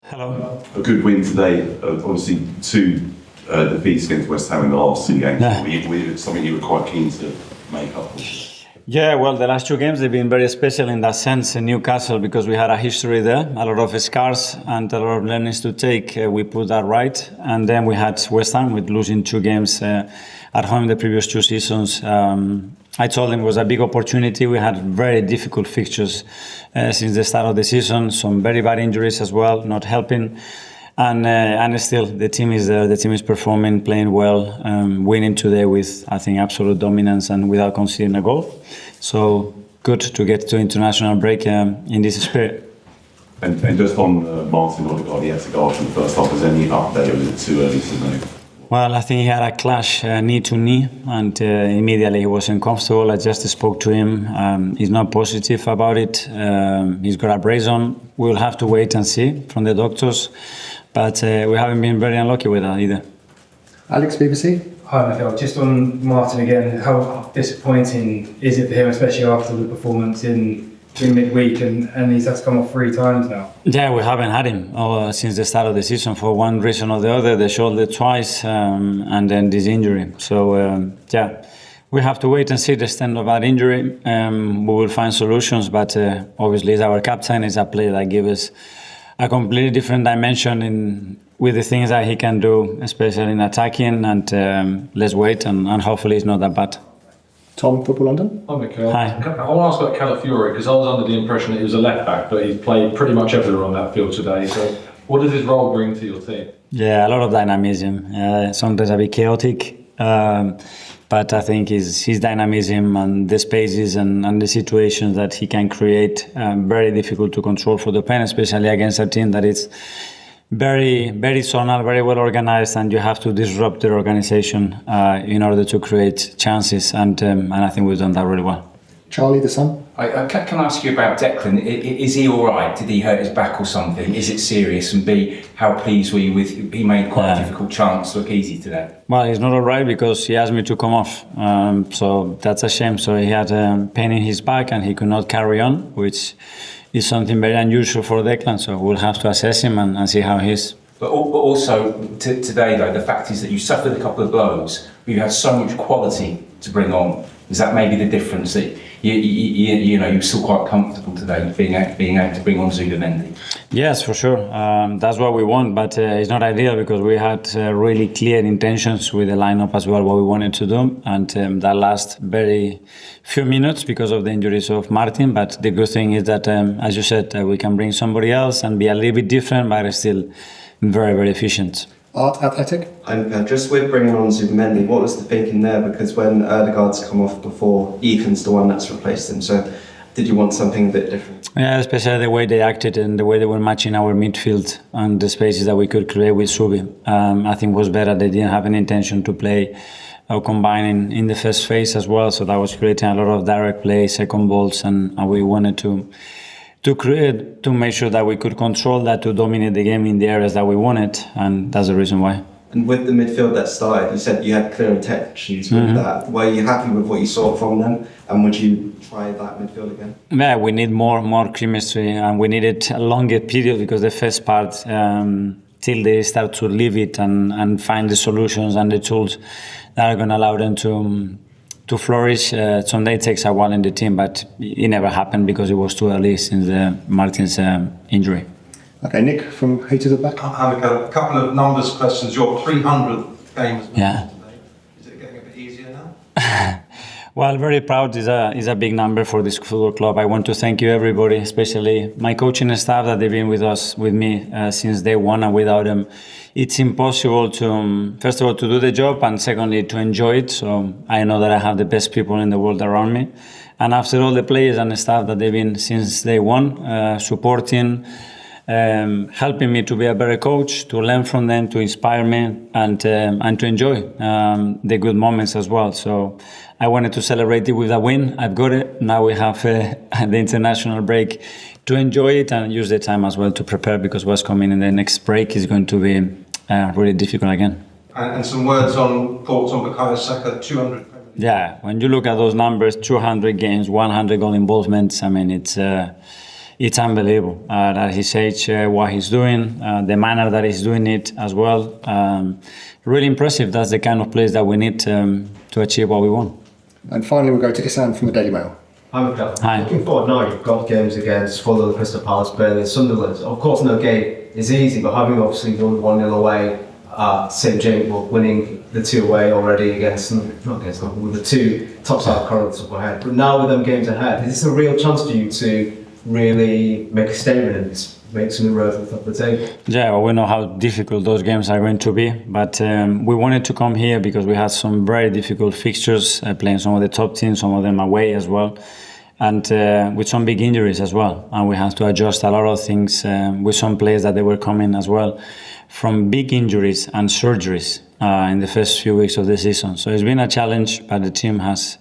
Hello. A good win today, obviously two defeats against West Ham in the last two games. Something you were quite keen to make up for. Yeah, well, the last two games, they've been very special in that sense in Newcastle because we had a history there, a lot of scars and a lot of learnings to take. We put that right. And then we had West Ham with losing two games at home the previous two seasons. I told them it was a big opportunity. We had very difficult fixtures since the start of the season, some very bad injuries as well, not helping. And still, the team is there. The team is performing, playing well, winning today with, I think, absolute dominance and without conceding a goal. So good to get to international break in this spirit. And just on Martin Odegaard, he had to go off in the first half. Is there any update, or is it too early to know? Well, I think he had a clash knee to knee, and immediately he was uncomfortable. I just spoke to him. He's not positive about it. He's got a brace on. We'll have to wait and see from the doctors. But we haven't been very unlucky with that either. Alex, BBC. Hi, Mikel. Just on Martin again, how disappointing is it for him, especially after the performance in midweek, and he's had to come off 3 times now? Yeah, we haven't had him since the start of the season for one reason or the other. The shoulder twice, and then this injury. So, we have to wait and see the extent of that injury. We will find solutions, but obviously he's our captain. He's a player that gives us a completely different dimension with the things that he can do, especially in attacking. And let's wait, and hopefully it's not that bad. Tom, Football London. Hi, Mikel. Hi. I want to ask about Calafiori because I was under the impression that he was a left back, but he's played pretty much everywhere on that field today. So, what does his role bring to your team? Yeah, a lot of dynamism. Sometimes a bit chaotic, but I think his dynamism and the spaces and the situations that he can create very difficult to control for the pen, especially against a team that is very, very zonal, very well organized, and you have to disrupt their organization in order to create chances. And I think we've done that really well. Charlie, the Sun. Can I ask you about Declan? Is he all right? Did he hurt his back or something? Is it serious? And B, how pleased were you with? He made quite a difficult chance look easy today. Well, he's not all right because he asked me to come off, so that's a shame. So he had pain in his back and he could not carry on, which is something very unusual for Declan. So we'll have to assess him and see how he is. But also today, though, the fact is that you suffered a couple of blows, but you had so much quality to bring on. Is that maybe the difference that you're still quite comfortable today being able to bring on Zubimendi? Yes, for sure. That's what we want, but it's not ideal because we had really clear intentions with the lineup as well, what we wanted to do, and that last very few minutes because of the injuries of Martin. But the good thing is that, as you said, we can bring somebody else and be a little bit different, but still very, very efficient. Art, Athletic. And just with bringing on Zubimendi, what was the thinking there? Because when Odegaard's come off before, Ethan's the one that's replaced him. So did you want something a bit different? Yeah, especially the way they acted and the way they were matching our midfield and the spaces that we could create with Subi. I think was better. They didn't have any intention to play or combine in the first phase as well. So that was creating a lot of direct play, second balls, and we wanted to create, to make sure that we could control that, to dominate the game in the areas that we wanted, and that's the reason why. And with the midfield that started, you said you had clear intentions with that. Were you happy with what you saw from them, and would you try that midfield again? Yeah, we need more chemistry, and we needed a longer period because the first part, till they start to live it and find the solutions and the tools that are going to allow them to flourish. Someday it takes a while in the team, but it never happened because it was too early since Martin's injury. Okay, Nick from Haters at Back. A couple of numbers questions. Your 300th game as Yeah. today. Is it getting a bit easier now? Well, very proud is a big number for this football club. I want to thank you everybody, especially my coaching staff that they've been with me since day one, and without them it's impossible to, first of all, to do the job, and secondly, to enjoy it. So I know that I have the best people in the world around me. And after all, the players and the staff that they've been since day one, supporting, helping me to be a better coach, to learn from them, to inspire me, and to enjoy the good moments as well. So I wanted to celebrate it with a win. I've got it. Now we have the international break to enjoy it and use the time as well to prepare, because what's coming in the next break is going to be really difficult again. And some words on thoughts on Bukayo Saka, 200. Yeah, when you look at those numbers, 200 games, 100 goal involvements, I mean, it's unbelievable at his age, what he's doing, the manner that he's doing it as well. Really impressive. That's the kind of players that we need to achieve what we want. And finally, we'll go to Isan from the Daily Mail. Hi, Mikel. Hi. Looking forward now, you've got games against Fulham, Crystal Palace, Burnley, Sunderland. Of course, no game is easy, but having obviously won 1-0 away at St James, well, winning the 2 away already with the 2 top side corridors up ahead. But now with them games ahead, is this a real chance for you to really make a statement and make some inroads at the top of the table? Yeah, well, we know how difficult those games are going to be, but we wanted to come here because we had some very difficult fixtures, playing some of the top teams, some of them away as well, and with some big injuries as well. And we had to adjust a lot of things with some players that they were coming as well from big injuries and surgeries in the first few weeks of the season. So it's been a challenge, but the team has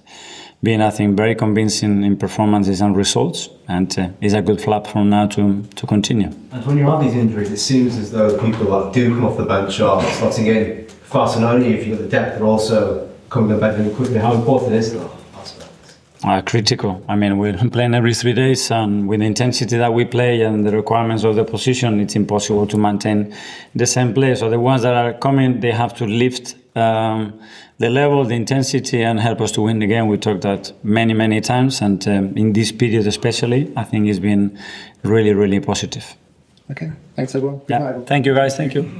been, I think, very convincing in performances and results, and it's a good platform now to continue. And when you have these injuries, it seems as though the people that do come off the bench are slotting in fast, and only if you've got the depth, but also coming to bed really quickly. How important is that aspect? Critical. I mean, we're playing every 3 days, and with the intensity that we play and the requirements of the position, it's impossible to maintain the same play. So the ones that are coming, they have to lift the level, the intensity, and help us to win the game. We talked that many times, and in this period especially, I think it's been really positive. Okay, thanks everyone. Yeah. Thank you, guys. Thank you.